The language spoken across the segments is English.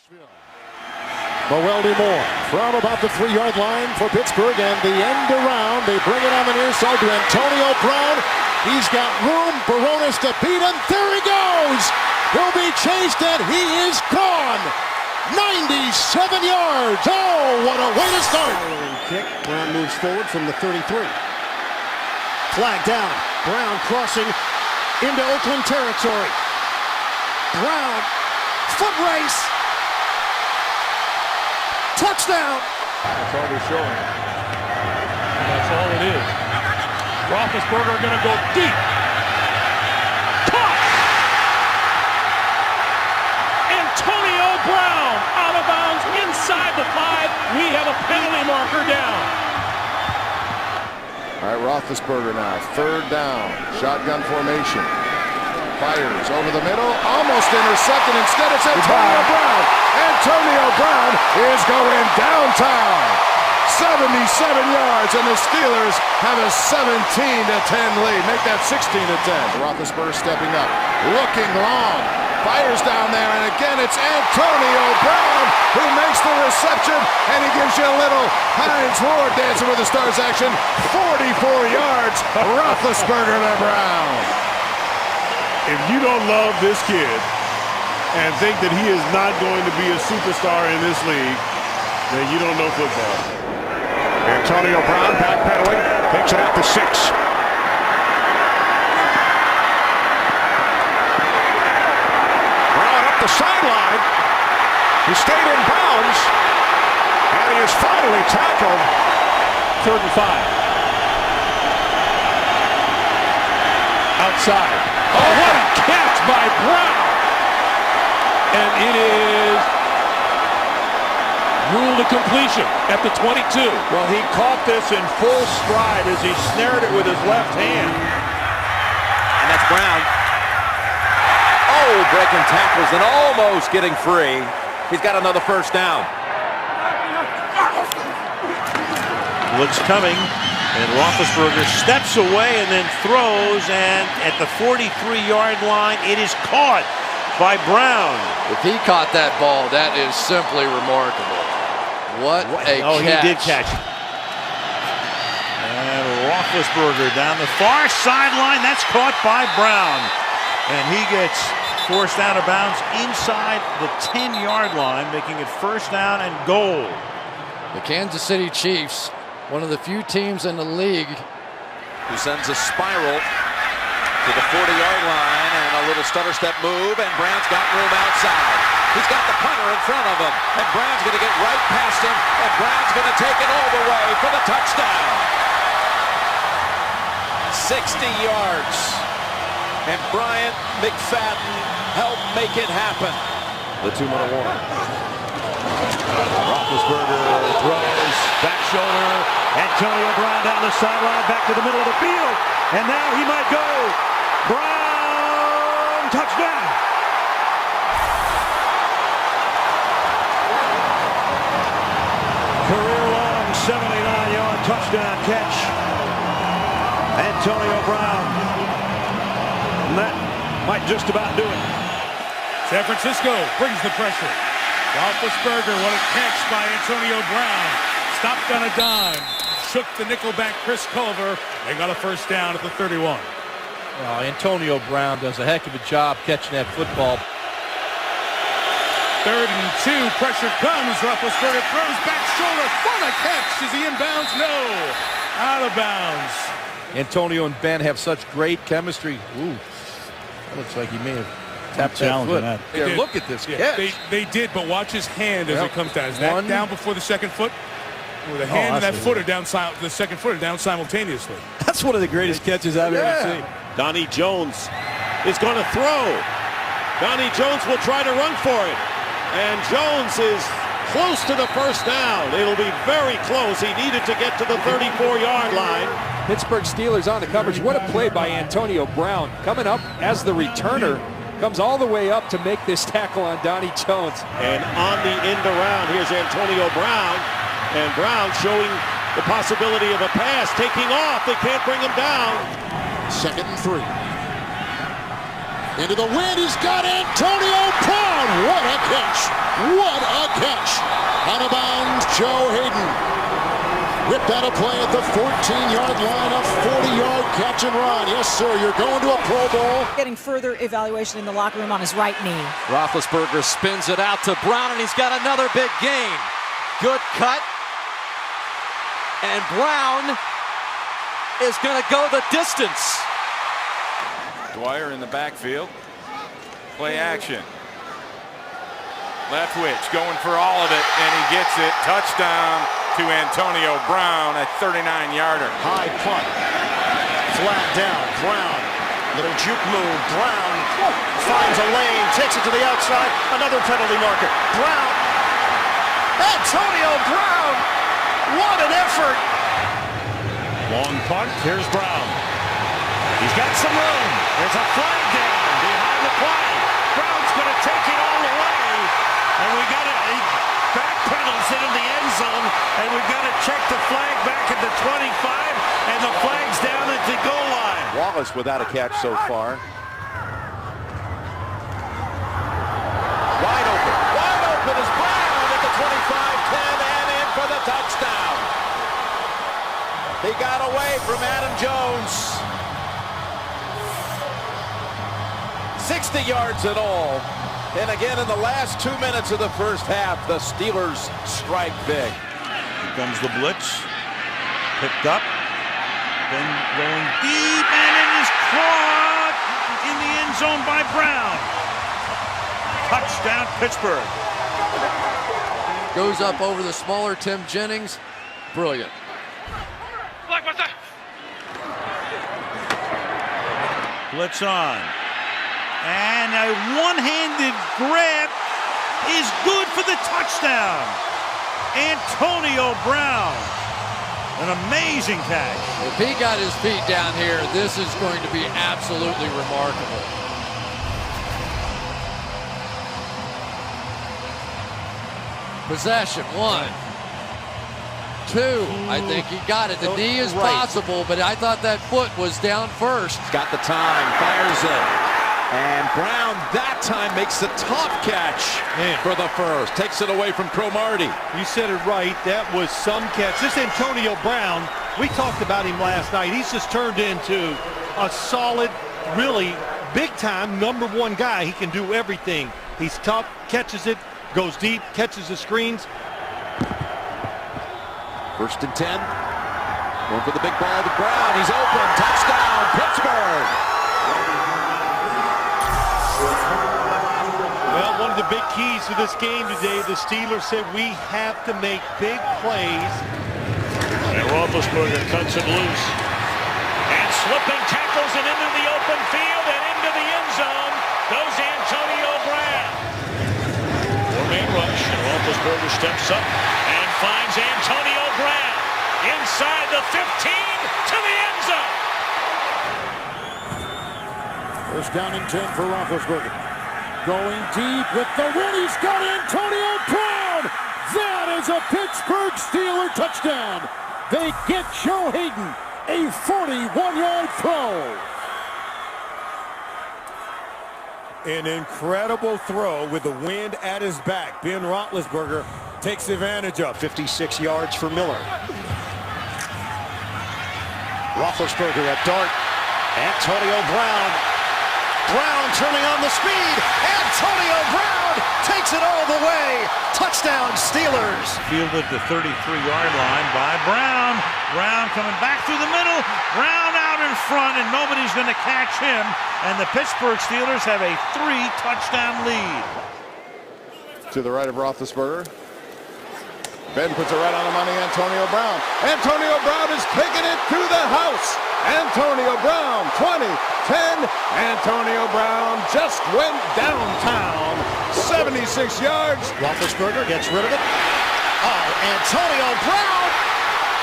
Nashville. Moeldy Moore from about the 3-yard line for Pittsburgh, and the end around. They bring it on the near side to Antonio Brown. He's got room. Barones to beat him. There he goes. He'll be chased, and he is gone. 97 yards. Oh, what a way to start. Kick. Brown moves forward from the 33. Flag down. Brown crossing into Oakland territory. Brown, foot race. Touchdown. That's all they're showing. And that's all it is. Roethlisberger going to go deep. Caught! Antonio Brown out of bounds inside the 5. We have a penalty marker down. All right, Roethlisberger now. 3rd down. Shotgun formation. Fires over the middle. Almost intercepted. Instead, it's Antonio Brown. Antonio Brown is going downtown. 77 yards, and the Steelers have a 17-10 lead. Make that 16-10. Roethlisberger stepping up. Looking long. Fires down there, and again, it's Antonio Brown who makes the reception, and he gives you a little Heinz Ward dancing with the stars action. 44 yards. Roethlisberger to Brown. If you don't love this kid and think that he is not going to be a superstar in this league, then you don't know football. Antonio Brown backpedaling, takes it out to 6. Brown up the sideline. He stayed in bounds, and he is finally tackled. 3rd and 5. Outside. Oh, what a catch by Brown! And it is ruled a completion at the 22. Well, he caught this in full stride as he snared it with his left hand. And that's Brown. Oh, breaking tackles and almost getting free. He's got another 1st down. Looks coming, and Roethlisberger steps away and then throws, and at the 43-yard line, it is caught by Brown. If he caught that ball, that is simply remarkable. What a catch. Oh, he did catch it. And Roethlisberger down the far sideline. That's caught by Brown. And he gets forced out of bounds inside the 10-yard line, making it 1st down and goal. The Kansas City Chiefs, one of the few teams in the league Who sends a spiral to the 40-yard line, and a little stutter step move, and Brown's got room outside. He's got the punter in front of him, and Brown's going to get right past him, and Brown's going to take it all the way for the touchdown. 60 yards, and Bryant McFadden helped make it happen. The 2-minute warning. Roethlisberger throws, back shoulder. Antonio Brown down the sideline, back to the middle of the field. And now he might go. Brown, touchdown. Career-long 79-yard touchdown catch. Antonio Brown. And that might just about do it. San Francisco brings the pressure. Roethlisberger, what a catch by Antonio Brown. Stopped on a dime. Shook the nickelback Chris Culver. They got a 1st down at the 31. Well, Antonio Brown does a heck of a job catching that football. 3rd and 2. Pressure comes. Roethlisberger throws back shoulder. What a catch. Is he in bounds? No. Out of bounds. Antonio and Ben have such great chemistry. Ooh, that looks like he may have tapped that foot. Here, look at this catch. They did, but watch his hand as it comes down. Is that down before the 2nd foot? Or the hand and that foot are down, the 2nd foot are down simultaneously. That's one of the greatest catches I've ever seen. Donnie Jones is going to throw. Donnie Jones will try to run for it. And Jones is close to the 1st down. It'll be very close. He needed to get to the 34-yard line. Pittsburgh Steelers on the coverage. What a play by Antonio Brown. Coming up as the returner. Comes all the way up to make this tackle on Donnie Jones. And on the end around, here's Antonio Brown. And Brown showing the possibility of a pass. Taking off. They can't bring him down. 2nd and 3. Into the wind, he's got Antonio Brown. What a catch. What out of bounds. Joe Hayden ripped out a play at the 14-yard line, a 40-yard catch and run. Yes, sir, you're going to a Pro Bowl. Getting further evaluation in the locker room on his right knee. Roethlisberger spins it out to Brown, and he's got another big gain. Good cut. And Brown is going to go the distance. Dwyer in the backfield. Play action. Leftwich going for all of it, and he gets it. Touchdown to Antonio Brown, a 39-yarder. High punt. Flat down. Brown. Little juke move. Brown finds a lane, takes it to the outside. Another penalty marker. Brown. Antonio Brown. What an effort. Long punt. Here's Brown. He's got some room. There's a flag down behind the play. Brown's going to take it all the way. And we got it. He backpedals it in the end zone. And we've got to check the flag back at the 25. And the flag's down at the goal line. Wallace without a catch so far. Wide open. Wide open is Brown at the 25-10 and in for the touchdown. He got away from Adam Jones. 60 yards in all. And again, in the last 2 minutes of the first half, the Steelers strike big. Here comes the blitz. Picked up. Then going deep, and it is caught in the end zone by Brown. Touchdown, Pittsburgh. Goes up over the smaller Tim Jennings. Brilliant. Blitz on. And a one-handed grab is good for the touchdown. Antonio Brown. An amazing catch. If he got his feet down here, this is going to be absolutely remarkable. Possession, 1, 2. I think he got it. The knee is possible, but I thought that foot was down first. Got the time, fires it. And Brown that time makes the tough catch for the first. Takes it away from Cromartie. You said it right. That was some catch. This Antonio Brown, we talked about him last night. He's just turned into a solid, really big-time #1 guy. He can do everything. He's tough, catches it, goes deep, catches the screens. 1st and 10. Going for the big ball to Brown. He's open. Touchdown, Pittsburgh. Well, one of the big keys to this game today, the Steelers said we have to make big plays. And Roethlisberger cuts it loose. And slipping tackles it into the open field and into the end zone goes Antonio Brown. Four-man rush, and Roethlisberger steps up and finds Antonio Brown inside the 15 to the end zone. 1st down and 10 for Roethlisberger. Going deep with the win. He's got Antonio Brown. That is a Pittsburgh Steelers touchdown. They get Joe Hayden a 41-yard throw. An incredible throw with the wind at his back. Ben Roethlisberger takes advantage of. 56 yards for Miller. Roethlisberger at dart. Antonio Brown. Brown turning on the speed. Antonio Brown takes it all the way. Touchdown, Steelers. Fielded the 33-yard line by Brown. Brown coming back through the middle. Brown out in front, and nobody's going to catch him. And the Pittsburgh Steelers have a 3-touchdown lead. To the right of Roethlisberger. Ben puts it right on the money, Antonio Brown. Antonio Brown is taking it to the house. Antonio Brown, 20, 10. Antonio Brown just went downtown. 76 yards. Roethlisberger gets rid of it. Oh, Antonio Brown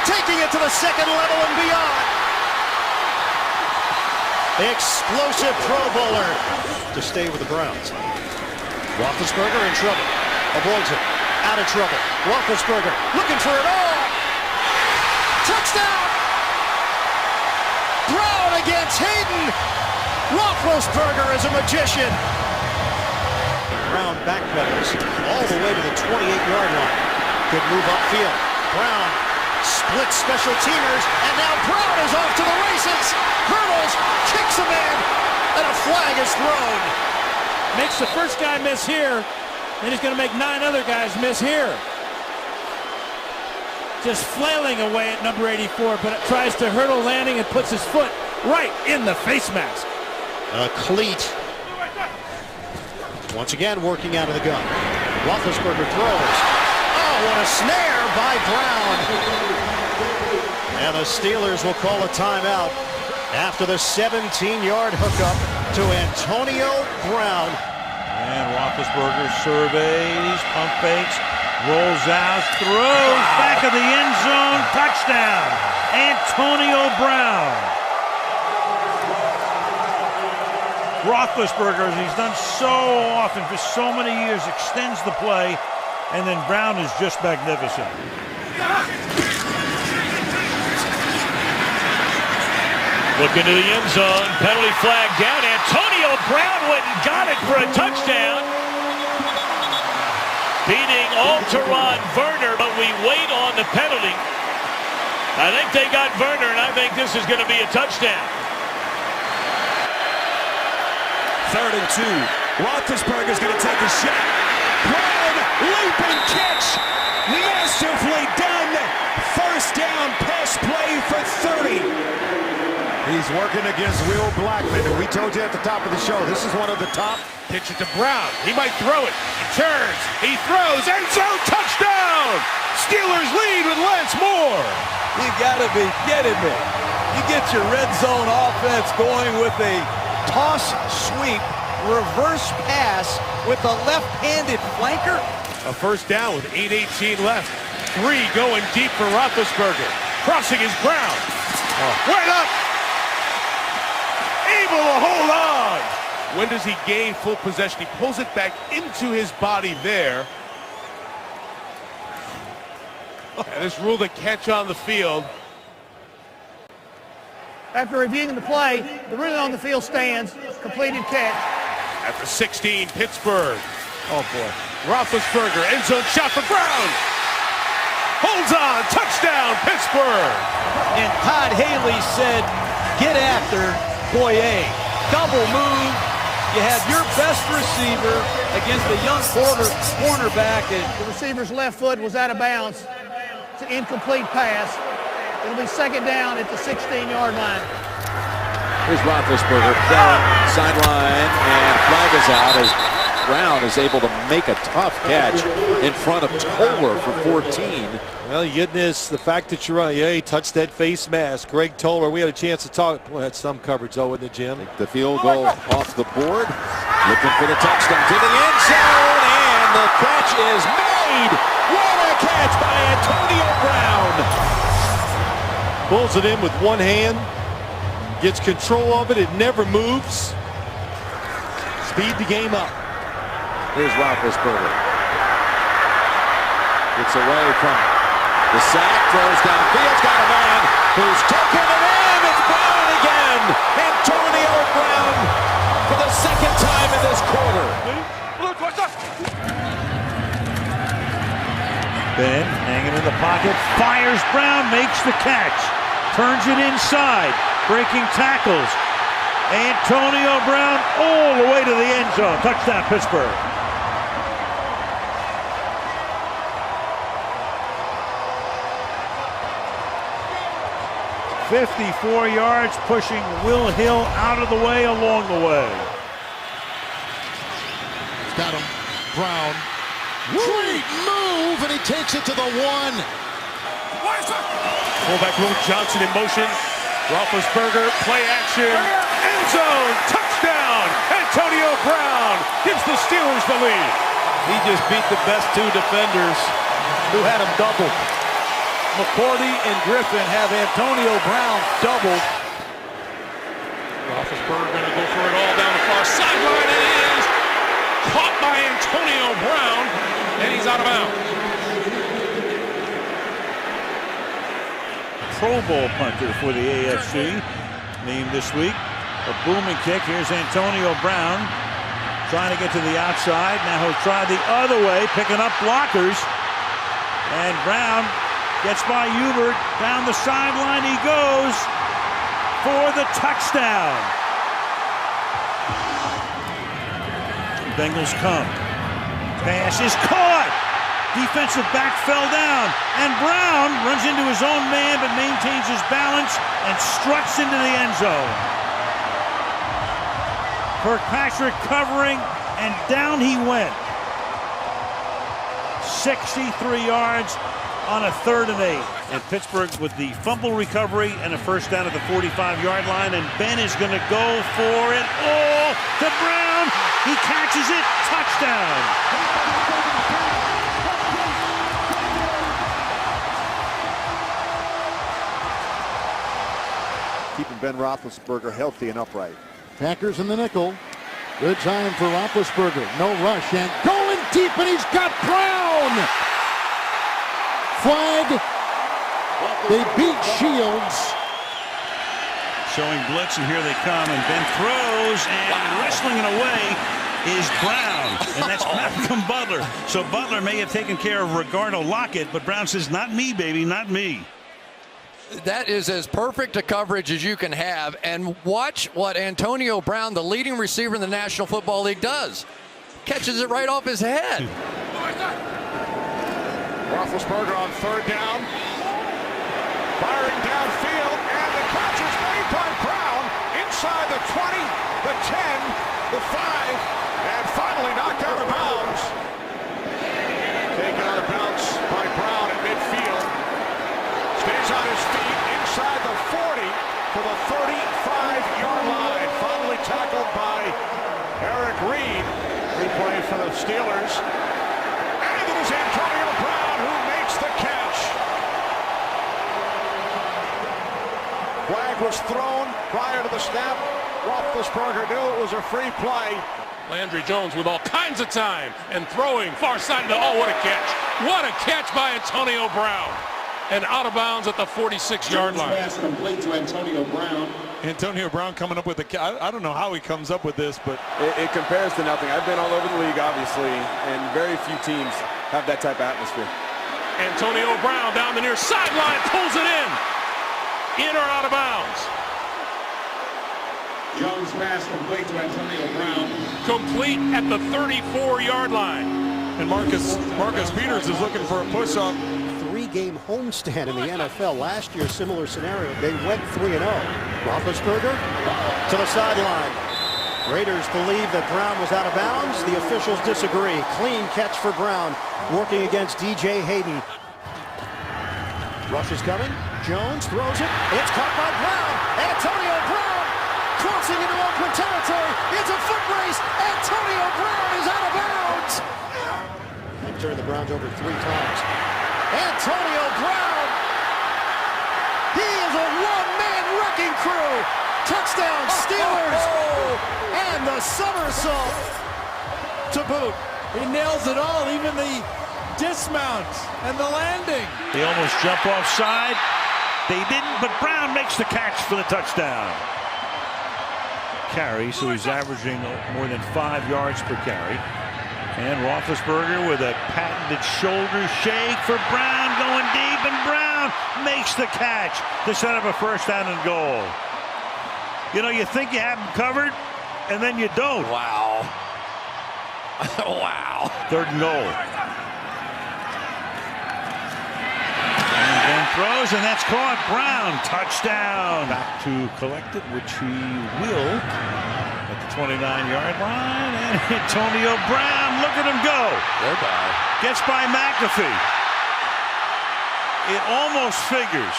taking it to the second level and beyond. Explosive Pro Bowler to stay with the Browns. Roethlisberger in trouble. Avoids it. Out of trouble. Roethlisberger looking for it all. Touchdown! Brown against Hayden. Roethlisberger is a magician. Brown backpedals all the way to the 28-yard line. Good move upfield. Brown splits special teamers, and now Brown is off to the races. Hurdles, kicks him in, and a flag is thrown. Makes the first guy miss here, then he's going to make 9 other guys miss here. Just flailing away at number 84, but it tries to hurdle landing and puts his foot right in the face mask. A cleat. Once again working out of the gun. Roethlisberger throws. Oh, what a snare by Brown. And the Steelers will call a timeout after the 17-yard hookup to Antonio Brown. And Roethlisberger surveys, pump fakes, rolls out, throws back of the end zone, touchdown, Antonio Brown. Roethlisberger, as he's done so often for so many years, extends the play, and then Brown is just magnificent. Look into the end zone, penalty flag down. Antonio Brown went and got it for a touchdown. Beating Alteron Werner, but we wait on the penalty. I think they got Werner, and I think this is going to be a touchdown. 3rd and 2. Roethlisberger's going to take a shot. Brown, leaping catch. Masterfully done. First down, pass play for 30. He's working against Will Blackman, and we told you at the top of the show, this is one of the top. Pitch it to Brown. He might throw it. He turns. He throws. End zone touchdown. Steelers lead with Lance Moore. You got to be kidding me. You get your red zone offense going with a toss sweep, reverse pass with a left-handed flanker. A first down with 8:18 left. 3 going deep for Roethlisberger. Crossing is Brown. Right up. Able to hold on. When does he gain full possession? He pulls it back into his body there. And this ruled a catch on the field. After reviewing the play, the ruling on the field stands. Completed catch. At the 16, Pittsburgh. Oh, boy. Roethlisberger, end zone shot for Brown. Holds on, touchdown, Pittsburgh. And Todd Haley said, get after Boye. Double move. You have your best receiver against a young cornerback. And the receiver's left foot was out of bounds. It's an incomplete pass. It'll be 2nd down at the 16-yard line. Here's Roethlisberger down sideline, and flag is out as Brown is able to make a tough catch in front of Toller for 14. Well, goodness, the fact that you're right. Yeah, he touched that face mask. Greg Toller, we had a chance to talk. Well, had some coverage, though, in the gym. The field goal off the board. Looking for the touchdown to the end zone, and the catch is made. What a catch by Antonio Brown. Pulls it in with one hand. Gets control of it. It never moves. Speed the game up. Here's Roethlisberger. Gets away from the sack. Throws downfield. Got a man who's taking it in. It's Brown again. Antonio Brown for the 2nd time in this quarter. Ben hanging in the pocket. Fires Brown. Makes the catch. Turns it inside. Breaking tackles. Antonio Brown all the way to the end zone. Touchdown, Pittsburgh. "54 yards, pushing Will Hill out of the way along the way." He's got him. Brown. Great move, and he takes it to the 1. Fullback Will Johnson in motion. Roethlisberger, play action, end zone, touchdown! Antonio Brown gives the Steelers the lead. He just beat the best 2 defenders who had him doubled. McCourty and Griffin have Antonio Brown doubled. Roethlisberger going to go for it all down the far sideline, and it is caught by Antonio Brown, and he's out of bounds. Pro Bowl punter for the AFC, named this week. A booming kick. Here's Antonio Brown trying to get to the outside. Now he'll try the other way, picking up blockers. And Brown gets by Hubert. Down the sideline he goes for the touchdown. Bengals come. Pass is caught. Defensive back fell down. And Brown runs into his own man but maintains his balance and struts into the end zone. Kirkpatrick covering, and down he went. 63 yards on a 3rd and 8. And Pittsburgh with the fumble recovery and a first down at the 45-yard line. And Ben is going to go for it. Oh, to Brown. He catches it. Touchdown. Keeping Ben Roethlisberger healthy and upright. Packers in the nickel. Good time for Roethlisberger. No rush and going deep, and he's got Brown. Flag. They beat Shields. Showing blitz, and here they come. And Ben throws, and wrestling it away is Brown. And that's Malcolm Butler. So Butler may have taken care of Ricardo Lockett, but Brown says, not me, baby, not me. That is as perfect a coverage as you can have. And watch what Antonio Brown, the leading receiver in the National Football League, does. Catches it right off his head. Roethlisberger on 3rd down. Firing downfield, and the catch is made by Brown inside the 20, the 10, the 5, and finally knocked out of bounds. Taken out of bounds by Brown at midfield. Stays on his feet inside the 40 to the 35-yard line. Finally tackled by Eric Reed. Replay for the Steelers. And it is Antonio Brown who makes the catch. Flag was thrown prior to the snap. Roethlisberger knew it was a free play. Landry Jones with all kinds of time and throwing far side of the, oh, what a catch. What a catch by Antonio Brown. And out of bounds at the 46-yard line. Pass complete to Antonio Brown. Antonio Brown coming up with the, I don't know how he comes up with this, but it compares to nothing. I've been all over the league, obviously, and very few teams have that type of atmosphere. Antonio Brown down the near sideline, pulls it in or out of bounds. Jones pass complete to Antonio Brown. Complete at the 34-yard line. And Marcus Peters is looking for a push-up. 3-game homestand in the NFL. Last year, similar scenario. They went 3-0. Roethlisberger to the sideline. Raiders believe that Brown was out of bounds. The officials disagree. Clean catch for Brown, working against DJ Hayden. Rush is coming. Jones throws it. It's caught by Brown. Antonio Brown crossing into open territory. It's a foot race. Antonio Brown is out of bounds. They turn the Browns over 3 times. Antonio Brown. He is a one-man wrecking crew. Touchdown Steelers. And the somersault to boot. He nails it all, even the dismount and the landing. They almost jump offside. They didn't, but Brown makes the catch for the touchdown. Carry, so he's averaging more than 5 yards per carry. And Roethlisberger with a patented shoulder shake for Brown, going deep, and Brown makes the catch to set up a first down and goal. You know, you think you have him covered, and then you don't. Wow. Wow. 3rd and goal. And Ben throws, and that's caught. Brown, touchdown. Back to collect it, which he will at the 29-yard line. And Antonio Brown, look at him go. Goodbye. Gets by McAfee. It almost figures.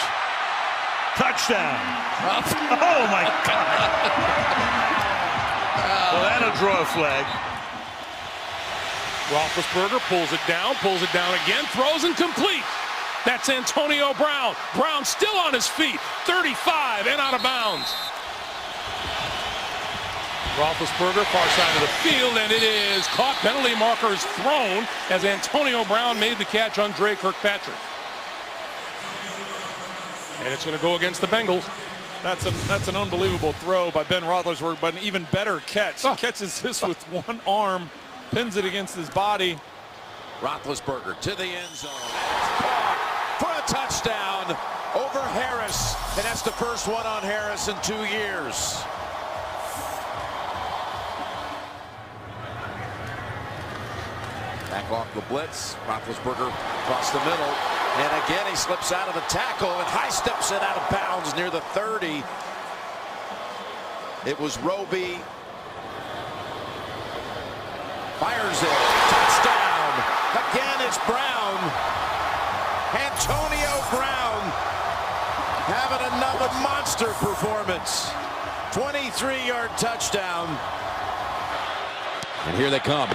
Touchdown. Oh, my God. Well, that'll draw a flag. Roethlisberger pulls it down again, throws incomplete. That's Antonio Brown. Brown still on his feet, 35 and out of bounds. Roethlisberger far side of the field, and it is caught. Penalty markers thrown as Antonio Brown made the catch on Dre Kirkpatrick. And it's going to go against the Bengals. That's an unbelievable throw by Ben Roethlisberger, but an even better catch. He catches this with one arm, pins it against his body. Roethlisberger to the end zone. caught for a touchdown over Harris, and that's the first one on Harris in 2 years. Back off the blitz. Roethlisberger across the middle. And again, he slips out of the tackle and high steps it out of bounds near the 30. It was Roby. Fires it. Touchdown. Again, it's Brown. Antonio Brown having another monster performance. 23-yard touchdown. And here they come.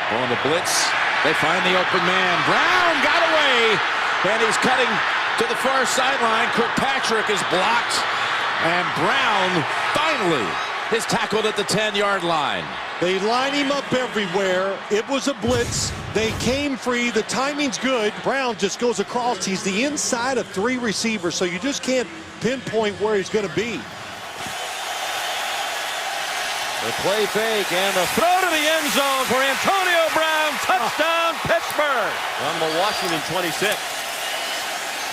On the blitz, they find the open man. Brown got away, and he's cutting to the far sideline. Kirkpatrick is blocked, and Brown finally is tackled at the 10-yard line. They line him up everywhere. It was a blitz. They came free. The timing's good. Brown just goes across. He's the inside of 3 receivers, so you just can't pinpoint where he's going to be. The play fake and the throw to the end zone for Antonio Brown. Touchdown, Pittsburgh. On the Washington 26.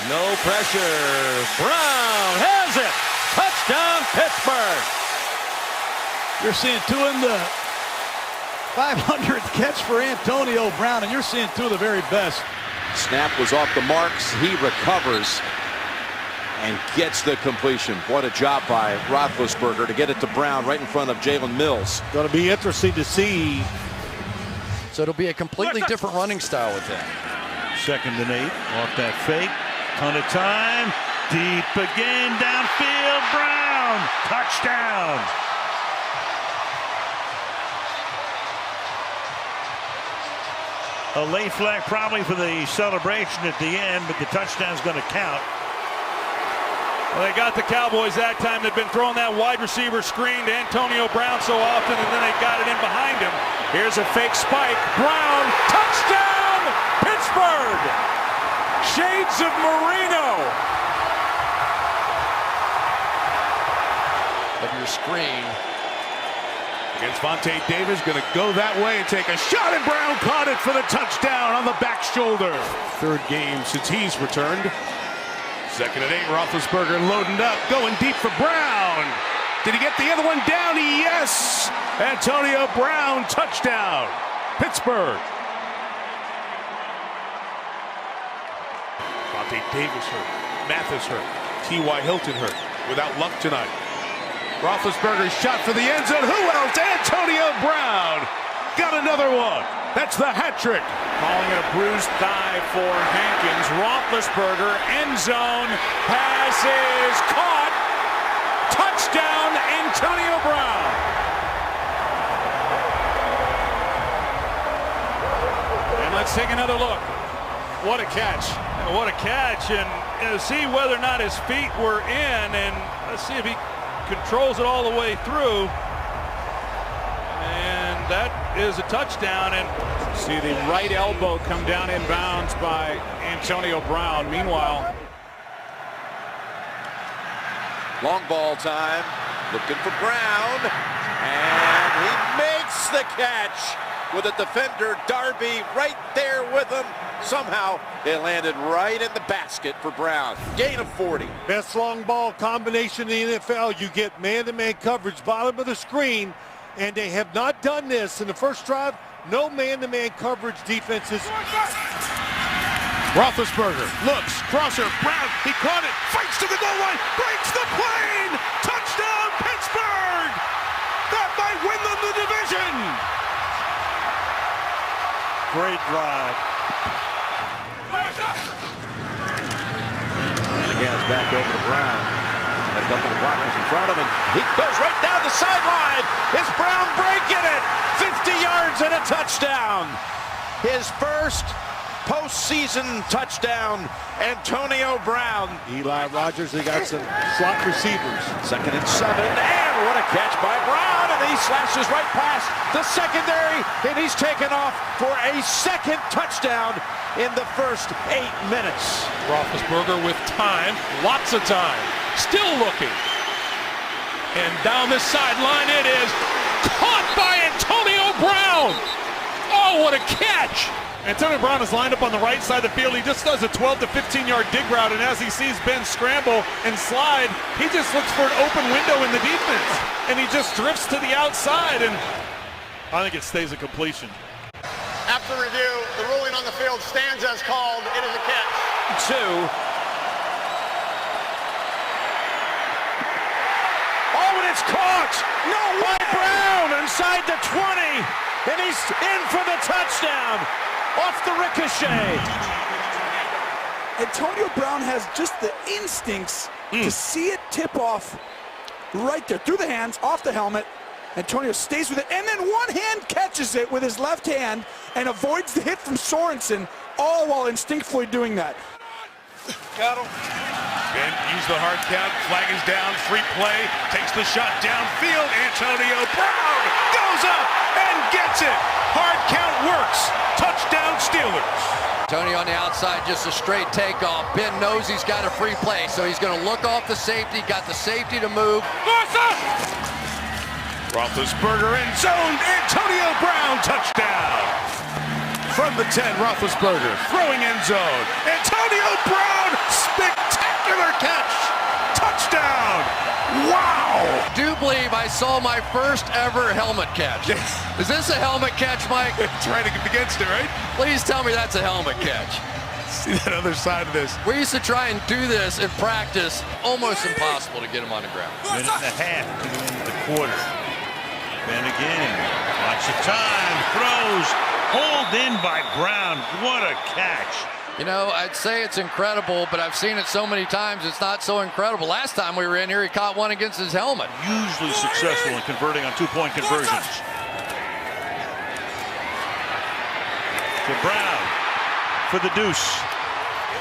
No pressure. Brown has it. Touchdown, Pittsburgh. You're seeing 2 in the 500th catch for Antonio Brown, and you're seeing 2 of the very best. Snap was off the marks. He recovers and gets the completion. What a job by Roethlisberger to get it to Brown right in front of Jalen Mills. Going to be interesting to see. So it'll be a completely different running style with him. 2nd and 8 off that fake. Ton of time. Deep again downfield. Brown. Touchdown. A late flag probably for the celebration at the end, but the touchdown's going to count. Well, they got the Cowboys that time. They've been throwing that wide receiver screen to Antonio Brown so often, and then they got it in behind him. Here's a fake spike. Brown, touchdown, Pittsburgh! Shades of Marino. Of your screen. Against Vontae Davis, going to go that way and take a shot, and Brown caught it for the touchdown on the back shoulder. 3rd game since he's returned. 2nd and 8, Roethlisberger loading up, going deep for Brown. Did he get the other one down? Yes! Antonio Brown, touchdown. Pittsburgh. Vontae Davis hurt. Mathis hurt. T.Y. Hilton hurt. Without luck tonight. Roethlisberger's shot for the end zone. Who else? Antonio Brown. Got another one. That's the hat trick. Calling it a bruised thigh for Hankins. Roethlisberger, end zone. Pass is caught. Touchdown, Antonio Brown. And let's take another look. What a catch. What a catch. And see whether or not his feet were in. And let's see if he controls it all the way through. And that is a touchdown. And see the right elbow come down inbounds by Antonio Brown. Meanwhile, Long ball time. Looking for Brown. And he makes the catch with a defender, Darby, right there with him. Somehow it landed right in the basket for Brown. Gain of 40. Best long ball combination in the NFL. You get man-to-man coverage, bottom of the screen, and they have not done this in the first drive. No man-to-man coverage defenses. Roethlisberger looks, crosser, Brown, he caught it, fights to the goal line, breaks the plane, touchdown Pittsburgh! That might win them the division! Great drive. And again, it's back over to Brown. Got a couple of blockers in front of him. He goes right down the sideline. Is Brown breaking it? 50 yards and a touchdown. His first postseason touchdown, Antonio Brown. Eli Rogers, they got some slot receivers. 2nd and 7, and what a catch by Brown, and he slashes right past the secondary, and he's taken off for a second touchdown in the first 8 minutes. Roethlisberger with time, lots of time, still looking. And down the sideline it is, caught by Antonio Brown. Oh, what a catch! Antonio Brown is lined up on the right side of the field. He just does a 12 to 15-yard dig route, and as he sees Ben scramble and slide, he just looks for an open window in the defense, and he just drifts to the outside, and I think it stays a completion. After review, the ruling on the field stands as called. It is a catch. 2. Oh, and it's caught! No way! Brown inside the 20, and he's in for the touchdown off the ricochet. Antonio Brown has just the instincts to see it tip off right there, through the hands, off the helmet. Antonio stays with it, and then one hand catches it with his left hand and avoids the hit from Sorensen, all while instinctively doing that. Got him. Ben used the hard count, flag is down, free play, takes the shot downfield. Antonio Brown goes up and gets it. Hard count works. Touchdown Steelers. Tony on the outside, just a straight takeoff. Ben knows he's got a free play, so he's going to look off the safety, got the safety to move. Roethlisberger in zone. Antonio Brown touchdown. From the 10, Roethlisberger throwing end zone. Antonio Brown, spectacular catch. Touchdown. Wow. Do believe I saw my first ever helmet catch. Is this a helmet catch, Mike? Trying to get against it, right? Please tell me that's a helmet catch. See that other side of this. We used to try and do this in practice. Almost impossible to get him on the ground. Minute and a half to the end of the quarter. Ben again, lots of time, throws, hauled in by Brown. What a catch. You know, I'd say it's incredible, but I've seen it so many times, it's not so incredible. Last time we were in here, he caught one against his helmet. Usually successful in converting on two-point conversions. To Brown for the deuce.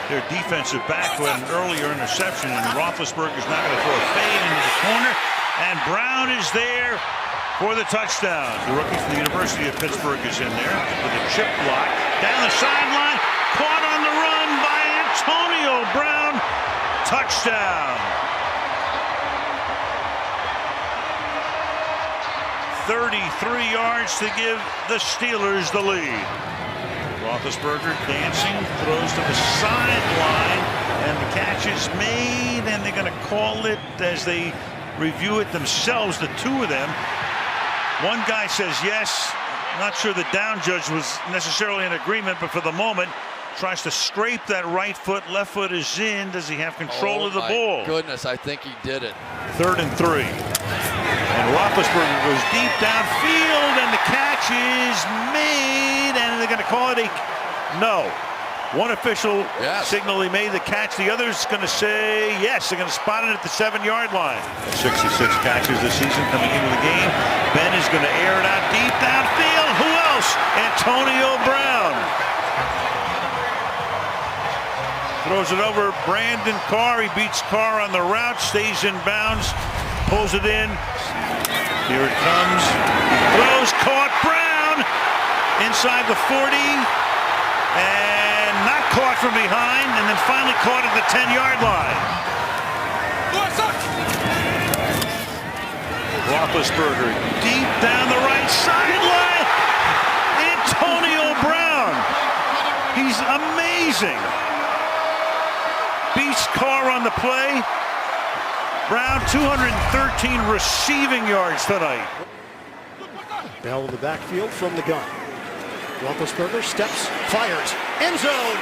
Their defensive back who had an earlier interception, and Roethlisberger's not going to throw a fade into the corner, and Brown is there for the touchdown. The rookie from the University of Pittsburgh is in there with a chip block. Down the sideline, caught on the run by Antonio Brown. Touchdown. 33 yards to give the Steelers the lead. Roethlisberger dancing, throws to the sideline, and the catch is made, and they're going to call it as they review it themselves, the two of them. One guy says yes. Not sure the down judge was necessarily in agreement, but for the moment, tries to scrape that right foot. Left foot is in. Does he have control of the ball? Goodness, I think he did it. 3rd and 3. And Roethlisberger goes deep downfield, and the catch is made, and they're going to call it a no. One official signal he made the catch. The other's going to say yes. They're going to spot it at the 7-yard line. 66 catches this season coming into the game. Ben is going to air it out deep downfield. Who else? Antonio Brown. Throws it over Brandon Carr. He beats Carr on the route. Stays in bounds. Pulls it in. Here it comes. Throws, caught. Brown inside the 40. And not caught from behind, and then finally caught at the 10-yard line. Roethlisberger deep down the right sideline. Antonio Brown. He's amazing. Beats Carr on the play. Brown 213 receiving yards tonight. Bell in the backfield from the gun. Roethlisberger steps, fires, end zone.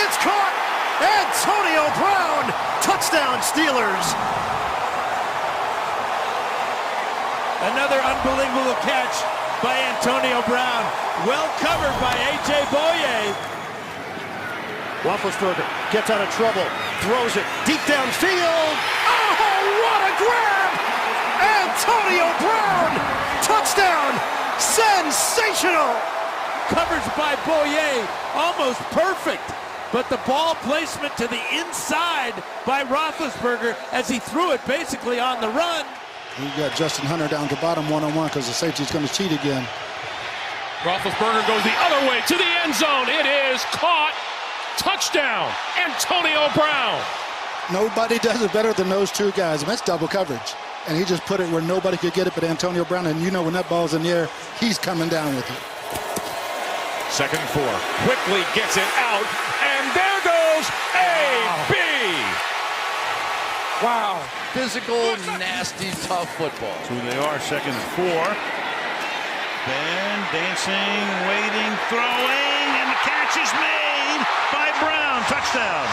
It's caught. Antonio Brown, touchdown Steelers. Another unbelievable catch by Antonio Brown. Well covered by A.J. Boye. Roethlisberger gets out of trouble, throws it deep downfield. Oh, what a grab! Antonio Brown, touchdown! Sensational! Coverage by Boye, almost perfect. But the ball placement to the inside by Roethlisberger as he threw it basically on the run. You got Justin Hunter down to bottom one-on-one because the safety's going to cheat again. Roethlisberger goes the other way to the end zone. It is caught. Touchdown, Antonio Brown. Nobody does it better than those two guys. I mean, that's double coverage. And he just put it where nobody could get it but Antonio Brown. And you know when that ball's in the air, he's coming down with it. 2nd and 4. Quickly gets it out, and there goes A.B. Wow. Physical, nasty, tough football. That's who they are, 2nd and 4. Ben dancing, waiting, throwing, and the catch is made by Brown. Touchdown.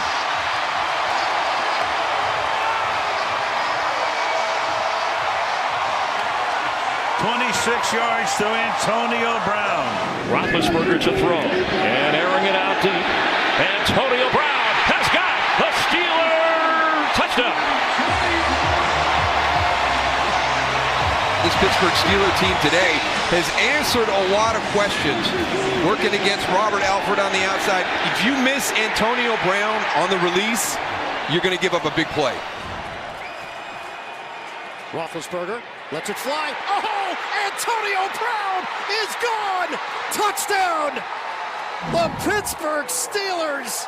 "26 yards to Antonio Brown." Roethlisberger to throw and airing it out deep. Antonio Brown has got the Steeler touchdown. This Pittsburgh Steelers team today has answered a lot of questions. Working against Robert Alford on the outside. If you miss Antonio Brown on the release, you're going to give up a big play. Roethlisberger lets it fly. Oh, Antonio Brown is gone! Touchdown! The Pittsburgh Steelers.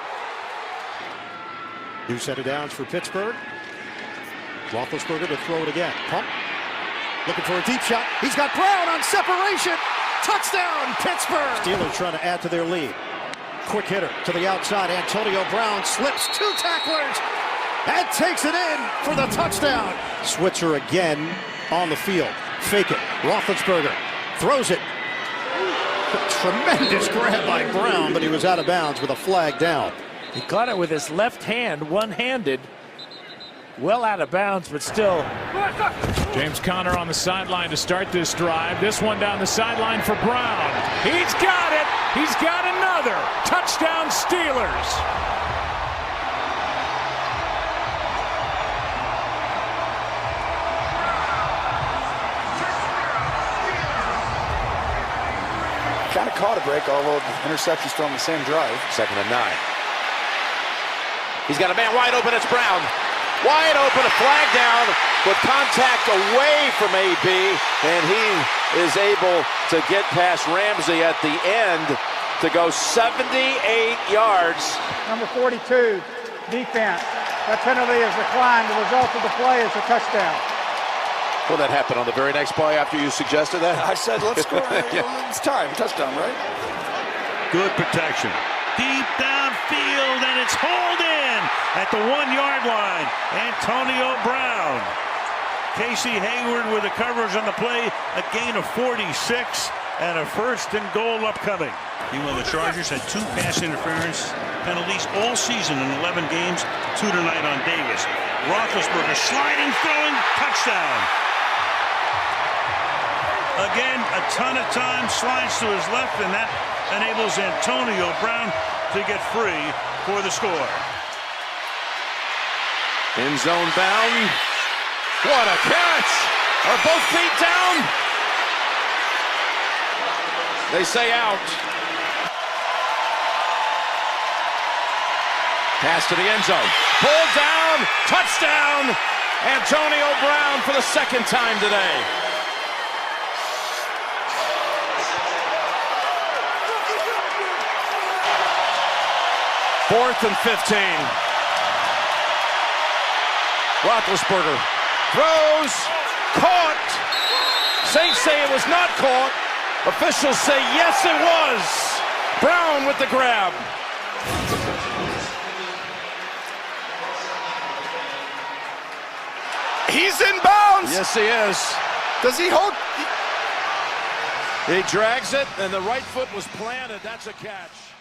New set of downs for Pittsburgh. Roethlisberger to throw it again. Pump. Looking for a deep shot. He's got Brown on separation. Touchdown, Pittsburgh! Steelers trying to add to their lead. Quick hitter to the outside. Antonio Brown slips 2 tacklers and takes it in for the touchdown. Switzer again on the field. Fake it. Roethlisberger throws it. Tremendous grab by Brown, but he was out of bounds with a flag down. He caught it with his left hand, one-handed. Well out of bounds, but still. James Conner on the sideline to start this drive. This one down the sideline for Brown. He's got it. He's got another. Touchdown Steelers. Kind of caught a break, although the interception's still on the same drive. 2nd and 9. He's got a man wide open. It's Brown. Wide open, a flag down with contact away from A.B. And he is able to get past Ramsey at the end to go 78 yards. Number 42, defense. That penalty is declined. The result of the play is a touchdown. Well, that happened on the very next play after you suggested that. I said, let's score. Yeah. It's time. Touchdown, right? Good protection. Deep downfield, and it's hauled in at the 1-yard line. Antonio Brown. Casey Hayward with the coverage on the play. A gain of 46 and a 1st and goal upcoming. Meanwhile, the Chargers had 2 pass interference penalties all season in 11 games, 2 tonight on Davis. Roethlisberger sliding, throwing, touchdown. Again, a ton of time, slides to his left, and that enables Antonio Brown to get free for the score. In zone bound. What a catch! Are both feet down? They say out. Pass to the end zone. Pulled down. Touchdown. Antonio Brown for the 2nd time today. Fourth and 15. Roethlisberger throws, caught. Saints say it was not caught. Officials say yes, it was. Brown with the grab. He's in bounds. Yes, he is. Does he hold? He drags it, and the right foot was planted. That's a catch.